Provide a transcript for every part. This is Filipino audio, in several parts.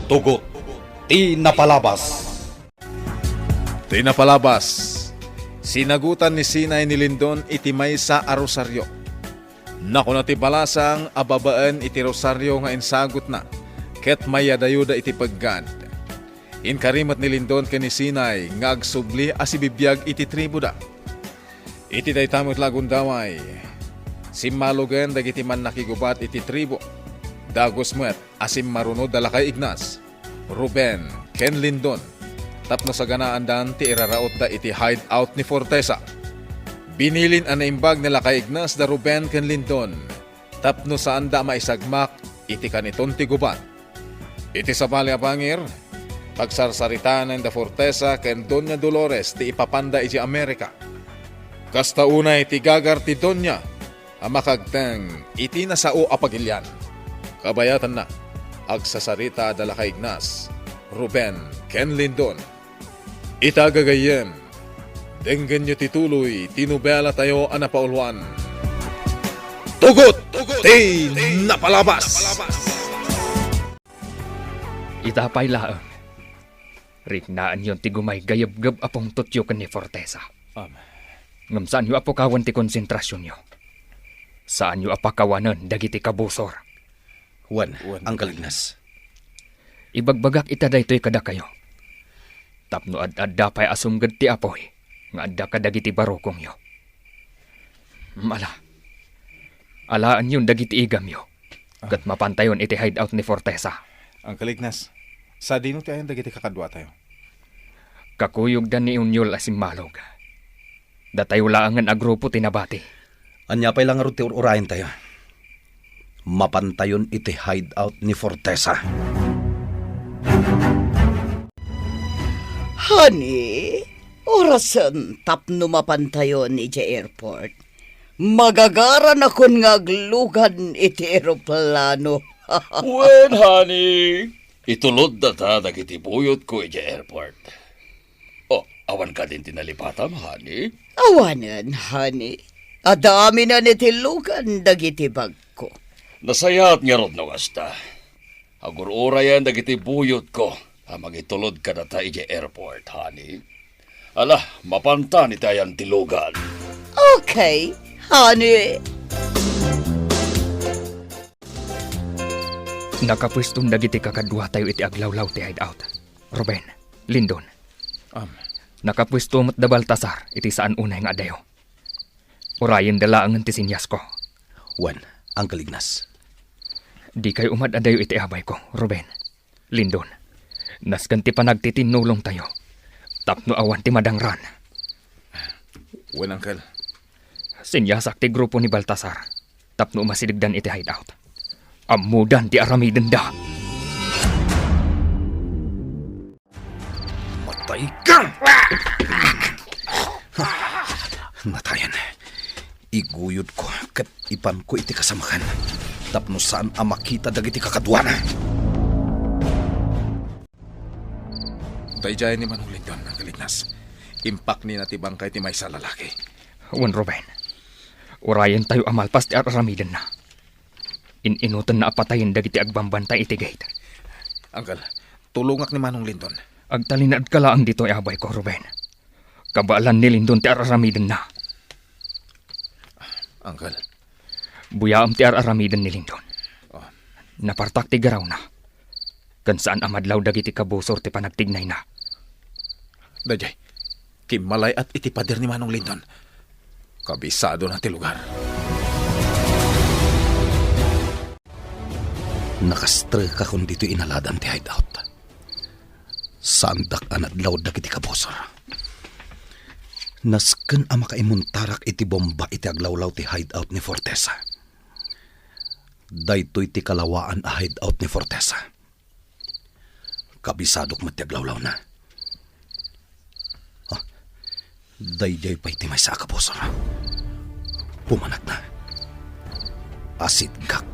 Tugot, tinapalabas. Tinapalabas. Sinagutan ni Sinay ni Lindon iti may sa arosaryo. Naku na ti balasang ababaan iti rosaryo nga insagot na. Ket mayadayuda iti paggan. Inkarimat ni Lindon ken ni Sinay nga agsubli asibibiyag iti tribo da. Iti daytamot lagundaway. Simmalugan dagiti man nakigubat iti tribo. Dagos met asim marunod dalakay Ignas. Ruben ken Lindon. Tapno sa ganaan dan ti iraraot da iti hideout ni Fortesa. Binilin ang naimbag nila kay Ignas da Ruben ken Lindon. Tapno saan da maisagmak iti kaniton ti gubat. Iti sabali apangir, pagsarsaritanan da Fortesa ken Doña Dolores ti ipapanda iti Amerika. Kasta unay ti gagar ti Doña, amakagteng iti nasao apagilyan. Kabayatan na, agsasarita dala kay Ignas, Ruben ken Lindon. Itagagayen, denggan nyo tituloy, tinubela tayo anapaulwan. Tugot! Tinapalabas! Itapay laang. Rignaan yon ti gumay gayab-gab apong tutyo ken ni Fortesa. Ngam saan yu apokawan ti konsentrasyon yo? Saan yu apakawanan dagiti kabusor? Juan, ang Ignas. Ibagbagak ita daytoy kada kayo. Tapno ad-adda pay asumgad ti apoy, nga adda kadagiti barokong yo. Alaan yun dagiti igam yo. Kat mapantayon iti hideout ni Fortesa. Ang Ignas, sa dino tayo dagiti kakadwa tayo. Kakuyog dan ni Unyol asim malog. Datayo laangan a grupo tinabati. Anya pay lang ron ti urayan tayo. Mapantayon iti hideout ni Fortesa. Honey, orasan tapno mapantayon iti airport. Magagaran akon nga aglugan iti aeroplano. When, honey, itulod na ta dagiti buyot ko iti airport. Oh, awan ka din tinalipatam, honey? Awanan, honey. Adami na nitilugan dagiti bag ko. Nasayat nga rod no kasta. Agurura yan dagiti buyot ko. Magitulod ka na ta iti airport, honey. Ala, mapanta ni tayan tilugan. Okay, honey. Nakapwestong dagiti kakadwa tayo iti aglawlaw ti hideout. Ruben, Lindon. Nakapwesto mo't da Baltasar iti saan unay nga adayo. Urayan dala ang antisinyas ko. Juan, ang Ignas. Di kayo umad adayo iti abay ko, Ruben, Lindon. Naskan ti panagtitinulong tayo. Tapno awan ti madangran. Juan, Uncle. Sinyasak ti grupo ni Baltasar. Tapno masidigdan iti hideout. Amudan ti aramiden da. Matay ka! Natayan. Iguyod ko kat ipan ko iti kasamakan. Tapno saan ang makita dagiti kakadwana. Dayjay ni Manong Lindon, ang Ignas. Impak ni natibang kay ti may sa lalaki. Juan Ruben. Urayan tayo amalpas ti aramiden na. Inutan na apatayin dagiti agbambantay iti gate. Uncle, tulungak ni Manong Lindon. Agtalinad ka laang dito abay ko, Ruben. Kabaalan ni Lindon ti aramiden na. Uncle. Buyaam ti aramiden ni Lindon. Oh. Napartak ti garaw na. Kan saan amadlaw dagiti kabusor ti panagtignay na. Dayjay, kimalay at itipader ni Manong Lindon. Kabisado na ti lugar. Nakastre ka kung dito inaladan ti hideout. Sandak anadlaw dagiti kabosor. Nasken ang makaimuntarak iti bomba iti aglawlaw ti hideout ni Fortesa. Daytoy ti kalawaan a hideout ni Fortesa. Kabisadok mat ti aglawlaw na. Dayjay pa iti may sa kabosor. Pumanak na. Asit gak.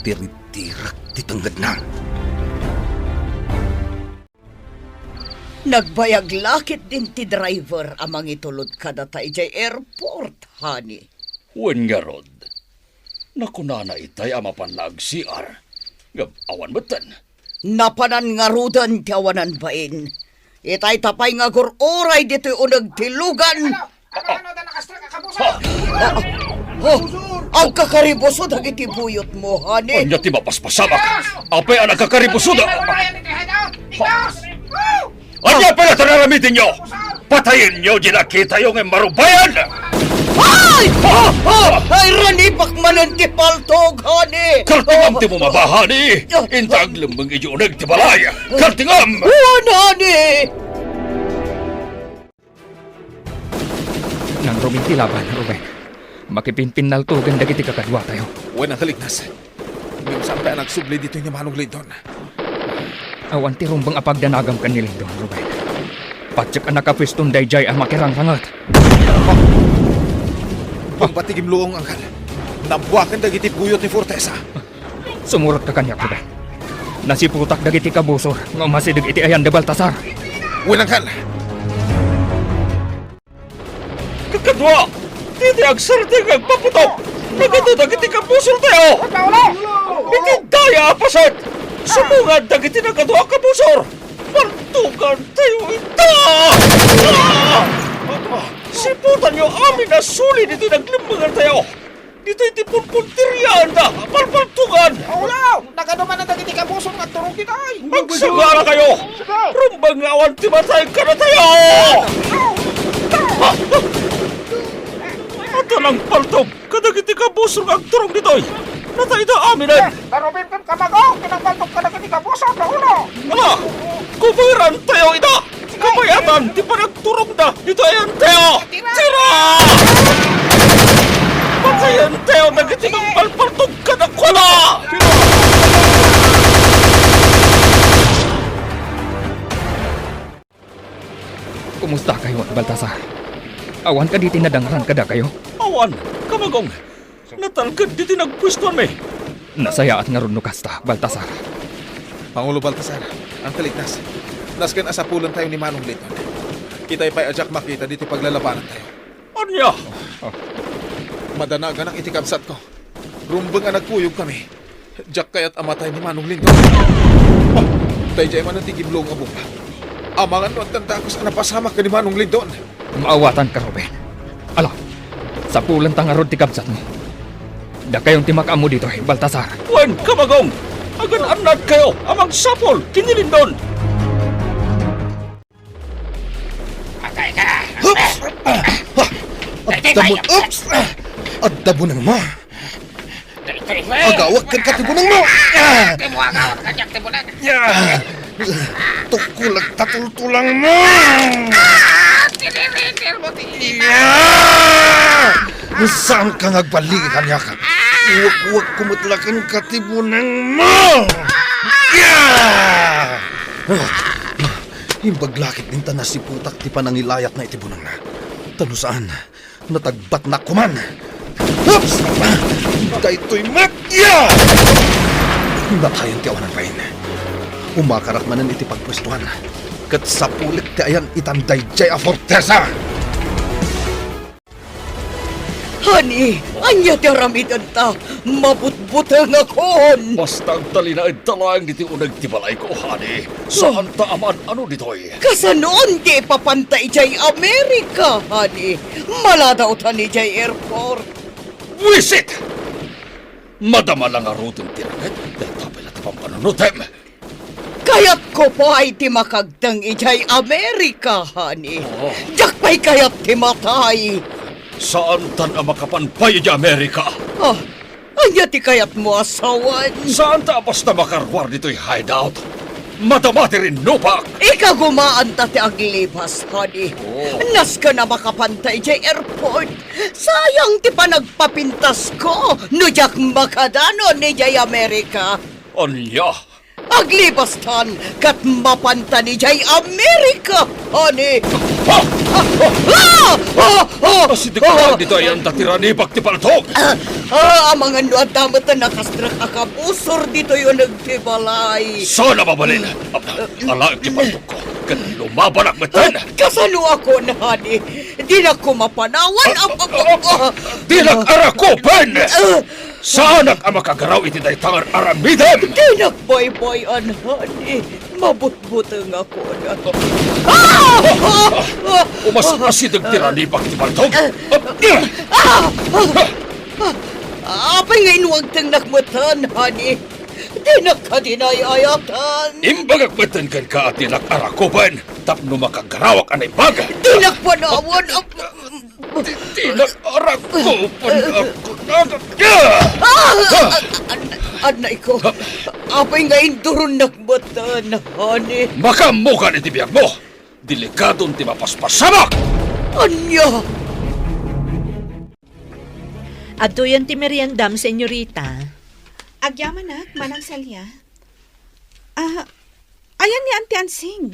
Tiritirak titanggad na. Nagbayag lakit din ti driver amang itulod ka na tayo jay airport, honey. Wen nga rod. Nakunana itay amapan na ag-CR. Gab awan batan. Napanan nga rudan tiawanan bain. Itay tapay nga oray dito'y unag tilugan. Ang kakaribuso dagiti buyot mo, honey. Anya ti mapaspasamak. Apay ang nagkakaribusuda. Anya pala tararamitin nyo. Patayin nyo di nakita yung marubayan. Ay! Ay, ranibak manan ti paltog, honey. Kartingam ti mo mabahani. Intag lembang ijo unag ti balay. Kartingam. Uwan, honey. Nang Ruben tilaban, Ruben. Makipinpinal to ganda kiti kakadwa tayo. Uwan ang kalignas. Ngayon sampai ang nagsubli dito yung Manong Lindon. Awan ti rumbang apagdanagam kan ni Lindon, Ruben. Patsak anak kapwestong dayjay ang makirang-rangat. Ang batigim luong angkal. Nabuakan dagiti buyot ni Fortesa. Sumurot ka kanya, Ruben. Nasiputak dagiti kabusor nga umasidig iti ayan de Baltasar. Uwan angkal. Kakadwa. Titi agsarting agpaputok. Nagatudag iti kabusol tayo. Iti daya apasat. Sumungad dagiti nagadwa kabusor. Partugan tayo ita. Siputan nyo amin na suli dito naglimbangan tayo. Dito iti punpuntiryan da. Partugan. Ulaw! Nagaduman ang dagiti kabusong at turong kitay! Magsagara kayo. Rumbang awan timatay ka na tayo. Ato ng paltog, kadagiti ka busong ang turong ditoy. Natay na aminan. Darubin kan kamagaw! Kinapaltok ka dagiti kabusong na ulo! Ala, kumiran tayo ita. Kamayatan, di pa nagturong na. Dito ayan tayo. Tira! Patayan tayo, nagiti ng palpaltog ka na kula. Kumusta kayo, Baltasar? Awan ka di tinadangran kada kayo? Awan, kamagong. Natalgad di tinagpwistuan me. Nasaya at nga ron kasta, Baltasar. Pangulo Baltasar, ang kalignas. Nasken asapulan tayo ni Manong Lindon. Kita'y pa'y ajak makita dito paglalabanan tayo. Anya? Madanagan ang itikabsat ko. Rumbang ang nagpuyog kami. Jak kayat amatay ni Manong Lindon. Tayo jay man ang tigimlong abong. Amangan no at tanda ko sa napasamak ka ni Manong Lindon. Maawatan ka, Ruben. Ala, sa pulan tangarod ti kabsat mo. Da kayong timakam mo dito, Baltasar. Wen, kamagong! Agan anad kayo, amang sapol, kinilindon! Damon, oops! At dabunang mo. Agawag kan katibunang mo. Timuagawat ka niyak tibunan! Tukulag tatultulang mo. Tiniritir mo tinina! Saan ka nagbalik kanya ka? Huwag kumutlakan katibunang mo. Imbaglakit din na si putak ti panangilayat na itibunang na. Tano saan? Natagbat na kuman. Oops! Daytoy matya! Natayan ti awanan pain. Umakarak manan iti pagpwestuhan. Kat sa pulik ti ayan itanday jay a Fortesa. Honey, anya ti aramidan ta. Mabutbutang akon. Basta ang talinaid talang diti unag tibalay ko, honey. Saan ta aman ano ditoy? Kasanoon di papantay jay Amerika, honey. Maladaw ta ni jay airport. Wisit! Madama lang arutong tiranet, dahil tapay na tapang panunutem. Kayat ko po ay ti makagdang ijay Amerika, honey. Oh. Jak pa'y kayat ti matay. Saan tan ang makapanpay di Amerika? Ah, anya ti kayat mo asawan. Saan ta basta makarwar dito'y hideout? Madamati rin nupak! Ikagumaan ta ti aglibas, honey. Oh. Nas ka na makapantay jay airport. Sayang ti panagpapintas ko. No jak makadano ni jay Amerika. Anya? Aglibas tan kat mapanta ni jay Amerika, honey. Ha! Ah! Pasidiktaan dito ay ang tatirani bagtipaltog! Mga nuad damat na nakastrak akabusor dito yung nagtibalay. Sana mabalin! Ala ang tipaltog ko, kan lumaban ang matan! Kasano ako na, honey? Di na ko mapanawan. Di nag-arakopan! Saan ang makagaraw iti daytangan aramidan? Di nagboy-boyan, honey. Mabutbutang ako na. Umas-asidag tiranibak ti baltog. Apay ngayon huwag tang nakmutan, honey. Di nakadinayayatan. Imbagak batan kan ka at tinag-arakuban, tapno makagarawak anay baga. Di nakpanawan. Tinag-arakuban ako na. Anay ko, apay ngayon durun nakmutan, honey. Makamukan iti biyag mo. Delikadong ti mapaspasamak. Anya! Adto yan ti meriendam, senyorita. Agyaman manang salya. Ayan ni Auntie Ansing.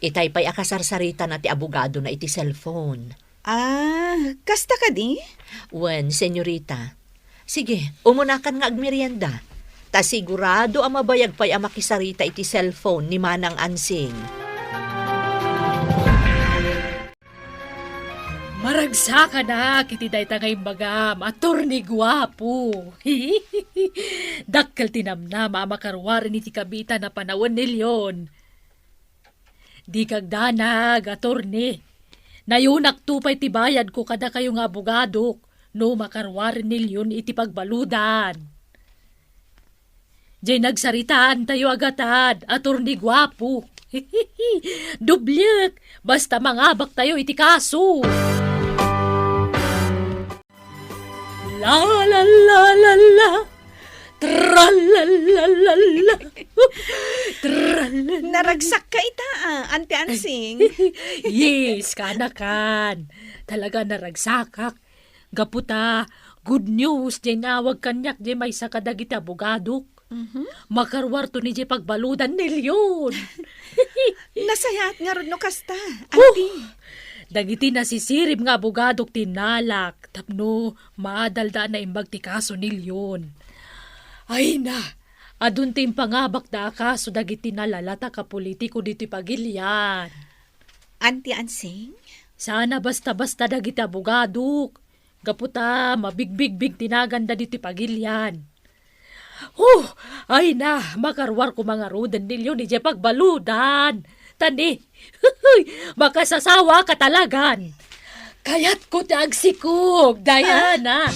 Itay pa'y akasarsarita na ti abogado na iti cellphone. Kasta ka di? Wen, senyorita. Sige, umunakan nga agmerienda. Ta sigurado ang mabayag pa'y amakisarita iti cellphone ni Manang Ansing. Maragsa ka na, kiti day tangay bagam, attorney gwapo. Dakkel tinamna, mamakarwarin iti kabita na panawan nilyon. Di kagdanag, attorney. Nayunak tupay tibayad ko kada kayo nga abogadok, no makarwarin nilyon iti pagbaludan. Diyay nagsaritaan tayo agatad, attorney gwapo. Dublyek, basta mangabak tayo iti kaso. La la la la la, tra la la la la, tra la. Naragsak ka ita, Auntie Ansing. Yes, kanakan. Talaga naragsakak. Gaputa, good news, di nawag kanyak di may sakadagiti abogadok. Makarwarto ni di pagbaludan nilyon. Nasayat nga ron no kasta, Auntie. Dagiti nasisirib nga abogadok tinalak, tapno maadalda na imbag ti kaso nilyon. Ay na, adun tim pangabak da kaso dagiti nalalata ka politiko dito pagilyan. Auntie Ansing? Sana basta-basta dagiti abogadok. Gaputa, mabigbig-big tinaganda dito pagilyan. Ay na, makarwar ko mga rudan nilyon ni di pagbaludan. Tani, makasasawa ka talagan. Kaya't ko tagsikog, Diana.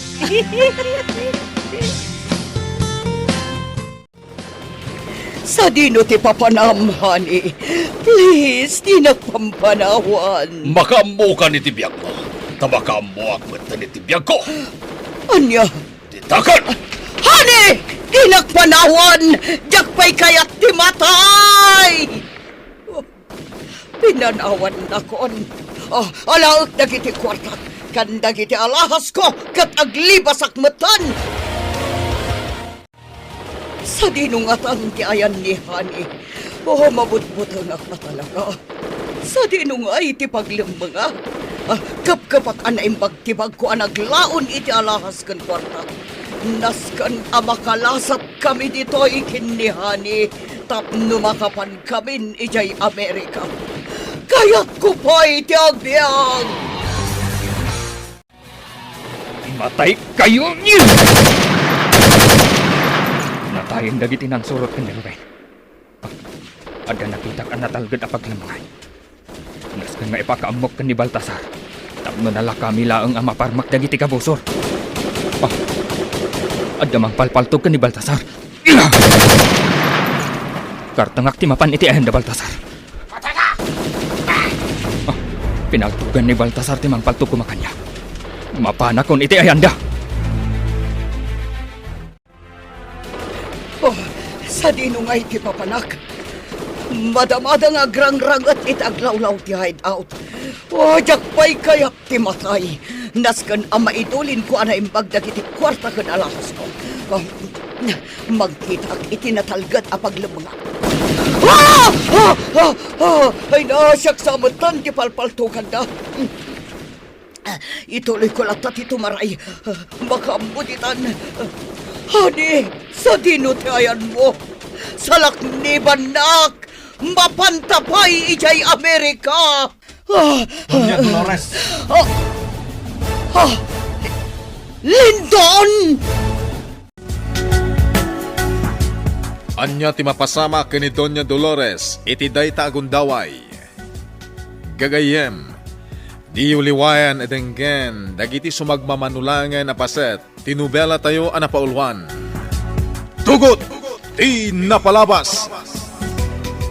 Sa dino ti papanam, honey. Please, di nagpampanawan. Makamukan iti biyag mo. Tabakamuak matan iti biyag ko. Anya? Titakan! Honey! Di nagpanawan! Jakpay kaya't ti matay! Pinanawan na kon. Alaot dagiti kwarta. Kan dagiti alahas ko. Kat aglibas akmatan. Sa dinungatan ti ayan ni Honey. Mabutbutan ako talaga. Sa dinungay ti paglimbanga. Kapkapak anaim bagtibag ko anaglaon iti alahas kan kwarta. Naskan amakalasap kami dito ikin ni Honey. Tapno makapan kami ijay Amerika. Kaya't ko pa iti agbyang. Matay kayo niyo! Natayin dagiti nang surot kan Ruben. Ada napitak ang natalgad apaglamangay. Naskan nga ipakaamok kan ni Baltasar. Tapno nala kami laang ang maparmak dagiti kabusor. Ada mang palpaltog kan ni Baltasar. Kartangak ti mapan iti ayan da Baltasar. Pinagtugan ni Baltasar ti mang paltog kumakanya. Mapanakon iti ayanda. Sa dinungay ti papanak. Madamada nga grang-rang at itaglawlaw ti hideout. Jakpay kayak ti matay. Naskan ang maidulin ko ana imbag dagiti kwarta kan alahas ko. Magkitak iti natalgad apaglamunga. Ay nasyak sa amatan ti palpaltukan da. Ituloy ko lang tati tumaray. Makambuditan. Honey, sa dinutayan mo. Sa lakniban nak. Mapantapay ijay Amerika. Doña Dolores! Lindon! Anya ti mapasama kini Doña Dolores iti dayta agundaway. Gagayem, di uliwayan edenggen dagiti sumagmamanulangan na paset tinubela tayo anapaulwan. Tugot! Ti napalabas!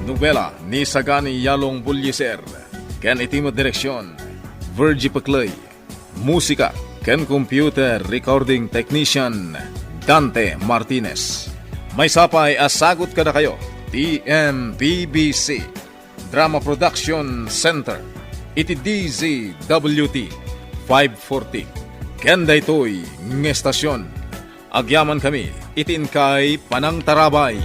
Nobela ni Sagani Yalong Bulyeser. Ken itimo direksyon Virgie Paclay. Musika ken computer recording technician Dante Martinez. May sapay asagot kada kayo TMPBC Drama Production Center iti DZWT 540 ken daytoy ng estasyon. Agyaman kami itin kay Panang Tarabay.